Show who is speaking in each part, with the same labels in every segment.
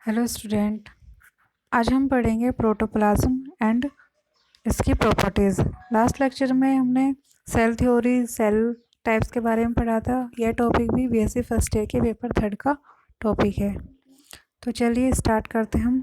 Speaker 1: Hello student. आज हम पढ़ेंगे प्रोटोप्लाज्म एंड इसकी प्रॉपर्टीज़। लास्ट लेक्चर में हमने सेल थ्योरी, सेल टाइप्स के बारे में पढ़ा था। यह टॉपिक भी बीएससी फर्स्ट ईयर के पेपर 3 का टॉपिक है। तो चलिए स्टार्ट करते हैं हम।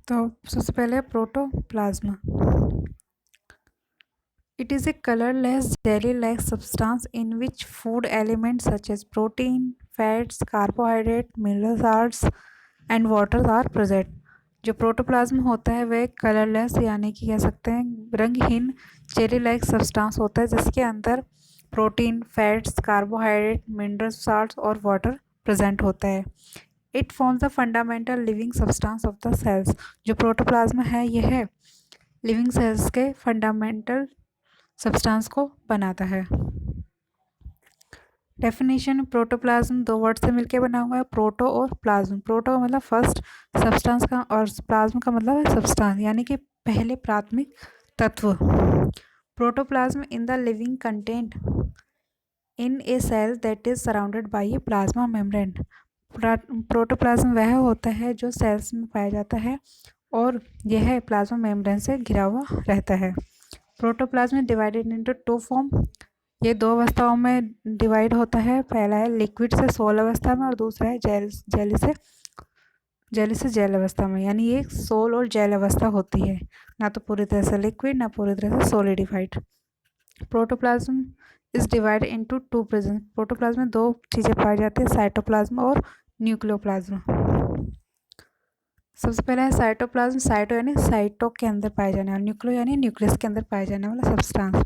Speaker 1: तो सबसे पहले protoplasm. It is a colorless jelly-like substance in which food elements such as protein, fats, carbohydrate, mineral salts and water are present. जो प्रोटोप्लाज्म होता है वह कलरलेस यानी कि कह सकते हैं रंगहीन जेली लाइक सब्सटेंस होता है जिसके अंदर protein, fats, carbohydrate, mineral salts और वाटर प्रेजेंट होता है। It forms the fundamental living substance of the cells. जो प्रोटोप्लाज्म है यह लिविंग सेल्स के फंडामेंटल सब्सटेंस को बनाता है। डेफिनेशन, प्रोटोप्लाज्म दो वर्ड से मिलकर बना हुआ है, प्रोटो और प्लाज्म। प्रोटो का मतलब फर्स्ट सब्सटेंस का और प्लाज्म का मतलब है सब्सटेंस यानी कि पहले प्राथमिक तत्व। Protoplasm in the living content in a cell that is surrounded by a plasma membrane. Protoplasm वह होता है जो सेल्स में पाया जाता है और यह प्लाज्मा मेम्ब्रेन से घिरा हुआ रहता है। Protoplasm divided into two form. ये दो अवस्थाओं में डिवाइड होता है। पहला है लिक्विड से सोल अवस्था में और दूसरा है जेली से जेल अवस्था में। यानी ये सोल और जेल अवस्था होती है, ना तो पूरी तरह से लिक्विड ना पूरी तरह से solidified. Protoplasm is divide into two present. Protoplasm में दो चीज़ें पाई जाती है, साइटोप्लाज्म और न्यूक्लियोप्लाज्म। सबसे पहला है साइटोप्लाज्म। साइटो यानी साइटो के अंदर पाए जाने वाला, न्यूक्लियो यानी न्यूक्लियस के अंदर पाए जाने वाला सब्सटेंस।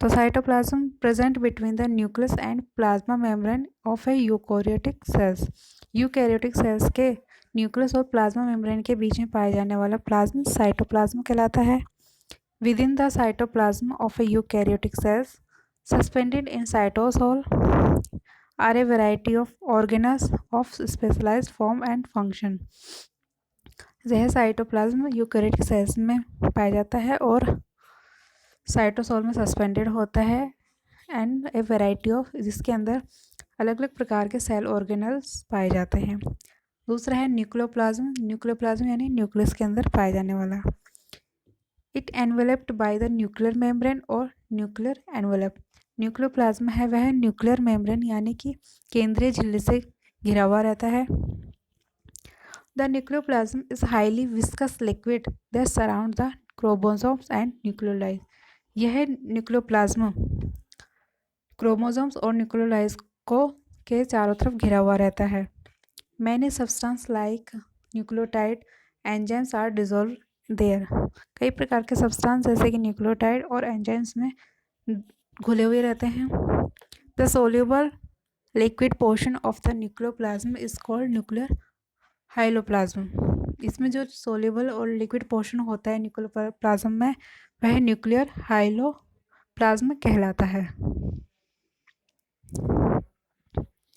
Speaker 1: तो cytoplasm present between the nucleus and plasma membrane of a eukaryotic sales. Eukaryotic cells के न्यूक्लियस और प्लाज्मा मेम्ब्रेन के बीच में पाए जाने वाला प्लाज्म साइटोप्लाज्म कहलाता है। Within the cytoplasm of a eukaryotic cells suspended in cytosol are a variety of organelles of specialised form and function. यह साइटोप्लाज्म यूकैरियोटिक सेल्स में पाया जाता है और साइटोसोल में सस्पेंडेड होता है एंड ए वैरायटी ऑफ, जिसके अंदर अलग अलग प्रकार के सेल ऑर्गेनल्स पाए जाते हैं। दूसरा है न्यूक्लियोप्लाज्म। न्यूक्लियोप्लाज्म यानी न्यूक्लियस के अंदर पाए जाने वाला। It enveloped by the nuclear membrane और न्यूक्लियर एनवेलप। न्यूक्लियोप्लाज्म है वह न्यूक्लियर मेम्ब्रेन यानी कि केंद्रीय झिल्ली से घिरा हुआ रहता है। The nucleoplasm is highly viscous liquid that surround the chromosomes and nucleoli. यह न्यूक्लियोप्लाज्म क्रोमोसोम्स और न्यूक्लियोलाइज को के चारों तरफ घिरा हुआ रहता है। Many substances like nucleotide enzymes are dissolved there. कई प्रकार के सब्सटेंस जैसे कि न्यूक्लियोटाइड और एंजाइम्स में घुले हुए रहते हैं। The soluble liquid portion of the nucleoplasm is called nuclear hyaloplasm. इसमें जो सोल्यूबल और लिक्विड पोर्शन होता है न्यूक्लियोप्लाज्म में वह न्यूक्लियर हाइलोप्लाज्म कहलाता है।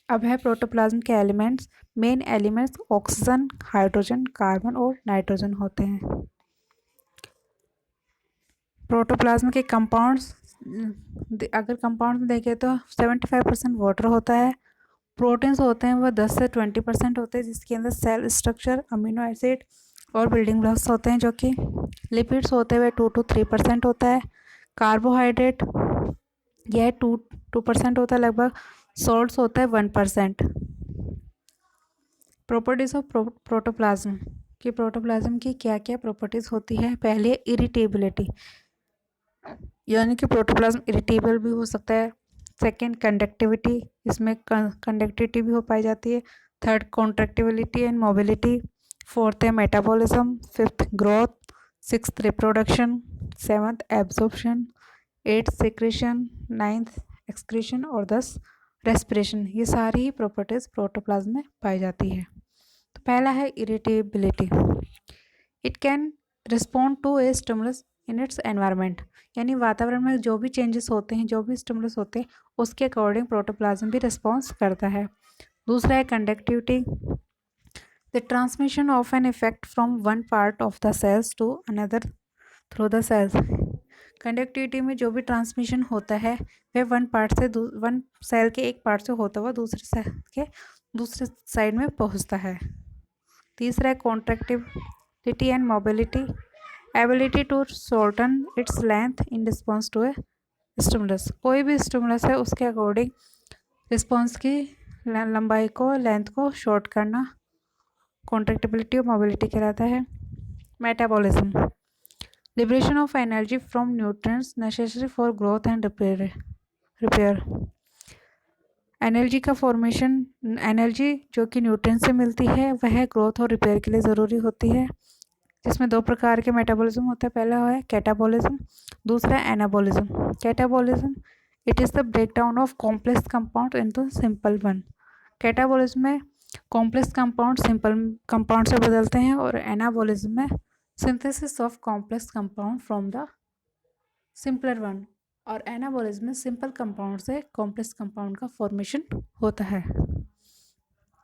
Speaker 1: अब है प्रोटोप्लाज्म के elements. Main elements oxygen, hydrogen, carbon और नाइट्रोजन होते हैं। प्रोटोप्लाज्म के कंपाउंड्स, अगर कंपाउंड में देखें तो 75% वाटर होता है। प्रोटीन्स होते हैं वह 10 से 20% होते हैं, जिसके अंदर सेल स्ट्रक्चर, अमीनो एसिड और बिल्डिंग ब्लॉक्स होते हैं, जो कि लिपिड्स होते हैं वह 2 to 3% होता है। कार्बोहाइड्रेट यह 2% होता है लगभग। सॉल्ट्स होता है 1%। प्रॉपर्टीज़ ऑफ प्रोटोप्लाज्म कि प्रोटोप्लाज्म की क्या क्या प्रॉपर्टीज़ होती है। पहले इरिटेबिलिटी, यानी कि प्रोटोप्लाज्म इरिटेबल भी हो सकता है। सेकेंड, कंडक्टिविटी, इसमें कंडक्टिविटी भी हो पाई जाती है। Third, contractibility and mobility. Fourth है metabolism. Fifth, growth. Sixth, reproduction. Seventh, absorption. Eighth, secretion. Ninth, excretion और 10, रेस्पिरेशन। ये सारी ही प्रॉपर्टीज प्रोटोप्लाज्म में पाई जाती है। तो पहला है irritability. It can respond to a stimulus in its environment, यानी वातावरण में जो भी चेंजेस होते हैं, जो भी स्टिमुलस होते हैं, उसके अकॉर्डिंग प्रोटोप्लाज्म भी रिस्पॉन्स करता है। दूसरा है conductivity. The transmission of an effect from one part of the cells to another through the cells. Conductivity में जो भी ट्रांसमिशन होता है वह वन सेल के एक पार्ट से होता हुआ दूसरे सेल के दूसरे साइड में पहुंचता है। तीसरा है contractibility and mobility, ability to shorten its length in response to a stimulus. कोई भी स्टिमुलस है उसके अकॉर्डिंग रिस्पॉन्स की लंबाई को, लेंथ को शॉर्ट करना कॉन्ट्रैक्टिबिलिटी और मोबिलिटी कहलाता है। Metabolism, liberation of energy from nutrients necessary for growth and repair. Energy का फॉर्मेशन, एनर्जी जो कि न्यूट्रिएंट से मिलती है वह ग्रोथ और रिपेयर के लिए ज़रूरी होती है, जिसमें दो प्रकार के मेटाबॉलिज्म होता है। पहला है कैटाबॉलिज्म, दूसरा है anabolism. Catabolism, it is the breakdown of complex compound into simple one. Catabolism में कॉम्प्लेक्स कंपाउंड सिंपल कंपाउंड से बदलते हैं, और एनाबॉलिज्म में synthesis of complex compound from the simpler one. और एनाबॉलिज्म में सिंपल कंपाउंड से कॉम्प्लेक्स कंपाउंड का फॉर्मेशन होता है।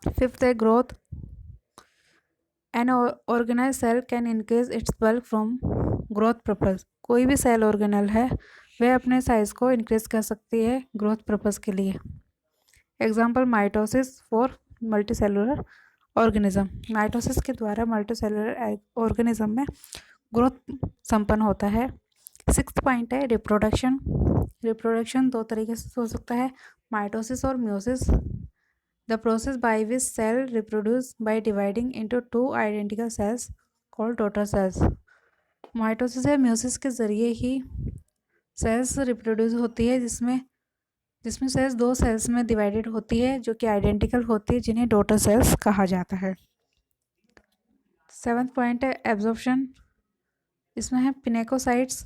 Speaker 1: फिफ्थ है growth, an organise cell can increase its bulk from growth purpose. कोई भी सेल ऑर्गेनल है वह अपने साइज को इंक्रीज कर सकती है ग्रोथ पर्पज के लिए। Example mitosis for multicellular organism. Mitosis के द्वारा मल्टीसेलुलर ऑर्गेनिज्म में ग्रोथ संपन्न होता है। सिक्स्थ पॉइंट है रिप्रोडक्शन। रिप्रोडक्शन दो तरीके से हो सकता है, माइटोसिस और meiosis. The process by which cell reproduce by dividing into two identical cells called daughter cells. Mitosis या म्यूसिस के जरिए ही सेल्स रिप्रोड्यूस होती है, जिसमें सेल्स दो सेल्स में डिवाइडेड होती है जो कि आइडेंटिकल होती है, जिन्हें डॉटर सेल्स कहा जाता है। सेवन्थ पॉइंट है एब्जॉर्प्शन। इसमें है pinocytes.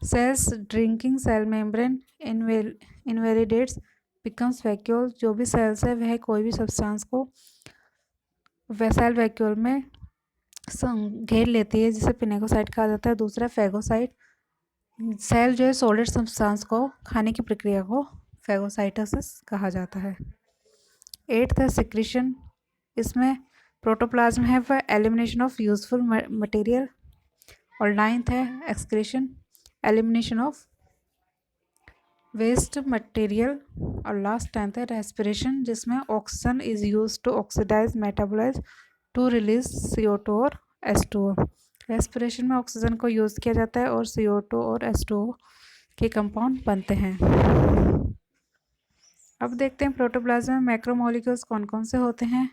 Speaker 1: Cells drinking cell membrane invaginates becomes vacuole. जो भी सेल्स है वह कोई भी सब्सटेंस को सेल वैक्यूल में घेर लेती है, जिसे पिनेकोसाइट कहा जाता है। दूसरा फैगोसाइट, सेल जो है सॉलिड सब्सटेंस को खाने की प्रक्रिया को फैगोसाइटोसिस कहा जाता है। एट्थ है सिक्रीशन। इसमें प्रोटोप्लाज्म है वह एलिमिनेशन ऑफ यूजफुल मटेरियल। और नाइन्थ है excretion, elimination of waste material. और लास्ट टेंथ है रेस्पिरेशन, जिसमें oxygen is use to oxidise metabolise to release CO2 और H2O। रेस्पिरेशन में ऑक्सीजन को यूज़ किया जाता है और CO2 और H2O के कंपाउंड बनते हैं। अब देखते हैं प्रोटोप्लाज्म में मैक्रोमोलिक्यूल्स कौन कौन से होते हैं,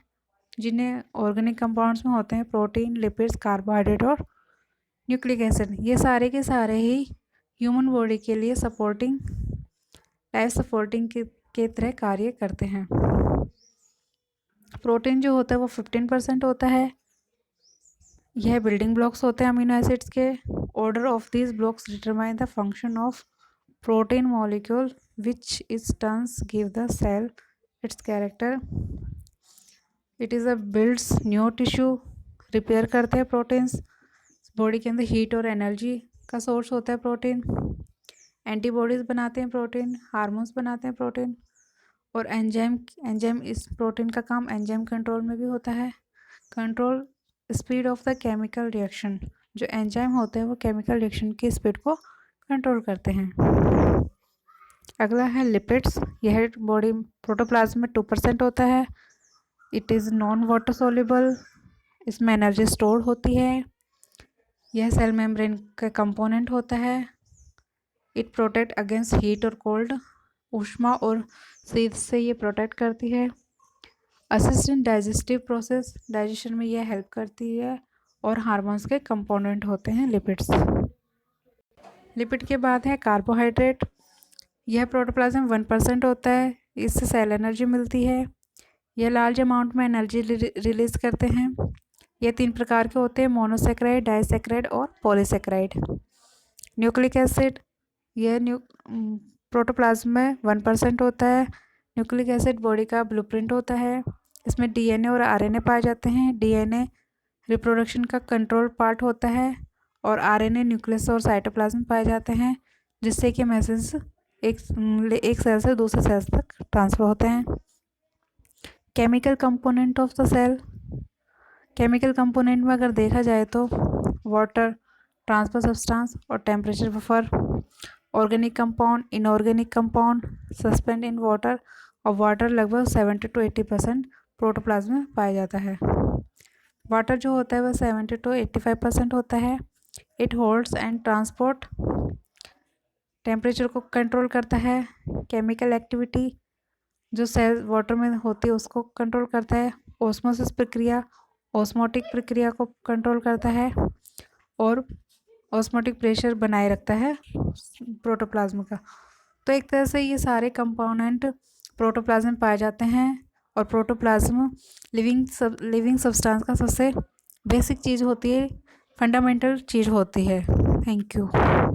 Speaker 1: जिन्हें ऑर्गेनिक कंपाउंड्स में होते हैं प्रोटीन, लिपिड्स, कार्बोहाइड्रेट और न्यूक्लिक एसिड। ये सारे के सारे ही ह्यूमन बॉडी के लिए लाइफ सपोर्टिंग के तरह कार्य करते हैं। प्रोटीन जो होता है वो 15% होता है। यह बिल्डिंग ब्लॉक्स होते हैं अमीनो एसिड्स के। Order of these blocks determine the function of protein molecule which is turns give the cell its character. It is a builds new tissue. Repair करते हैं प्रोटीन्स। बॉडी के अंदर heat और energy का source होता है protein. Antibodies बनाते हैं प्रोटीन। हार्मोन्स बनाते हैं प्रोटीन। और एंजाइम इस प्रोटीन का काम एंजाइम कंट्रोल में भी होता है। Control speed of the chemical reaction. जो एंजाइम होते हैं वो केमिकल रिएक्शन की स्पीड को कंट्रोल करते हैं। अगला है लिपिड्स। यह बॉडी प्रोटोप्लाज्म में 2% होता है। It is non water soluble. इसमें एनर्जी स्टोर होती है। यह सेल मेम्ब्रेन का कंपोनेंट होता है। इट प्रोटेक्ट अगेंस्ट हीट और कोल्ड। ऊष्मा और शीत से ये प्रोटेक्ट करती है। Assist in digestive process. Digestion में यह हेल्प करती है। और हार्मोन्स के कंपोनेंट होते हैं लिपिड्स। लिपिड के बाद है कार्बोहाइड्रेट। यह प्रोटोप्लाज्म 1% होता है। इससे सेल एनर्जी मिलती है। यह लार्ज अमाउंट में एनर्जी रिलीज करते हैं। यह 3 प्रकार के होते हैं, मोनोसेक्राइड, डाइसेक्राइड और पॉलीसेक्राइड। न्यूक्लिक एसिड, यह प्रोटोप्लाज्म में 1% होता है। न्यूक्लिक एसिड बॉडी का ब्लूप्रिंट होता है। इसमें DNA और RNA पाए जाते हैं। DNA रिप्रोडक्शन का कंट्रोल पार्ट होता है और RNA न्यूक्लियस और साइटोप्लाज्म पाए जाते हैं, जिससे कि मैसेज एक सेल से दूसरे सेल तक ट्रांसफर होते हैं। Chemical component of the cell. Chemical component में अगर देखा जाए तो वाटर, ट्रांसफर सब्सटेंस और temperature buffer, organic compound, inorganic compound, suspend in water और वाटर लगभग 70 to 80% प्रोटोप्लाज्म में पाया जाता है। वाटर जो होता है वह 70 to 85% होता है। It holds and transport, temperature को कंट्रोल करता है। केमिकल एक्टिविटी जो सेल वाटर में होती है उसको कंट्रोल करता है। ऑस्मोसिस प्रक्रिया, ऑस्मोटिक प्रक्रिया को कंट्रोल करता है और ऑस्मोटिक प्रेशर बनाए रखता है प्रोटोप्लाज्म का। तो एक तरह से ये सारे कंपोनेंट प्रोटोप्लाज्म में पाए जाते हैं और प्रोटोप्लाज्म लिविंग सब्सटेंस का सबसे बेसिक चीज़ होती है, फंडामेंटल चीज़ होती है। Thank you.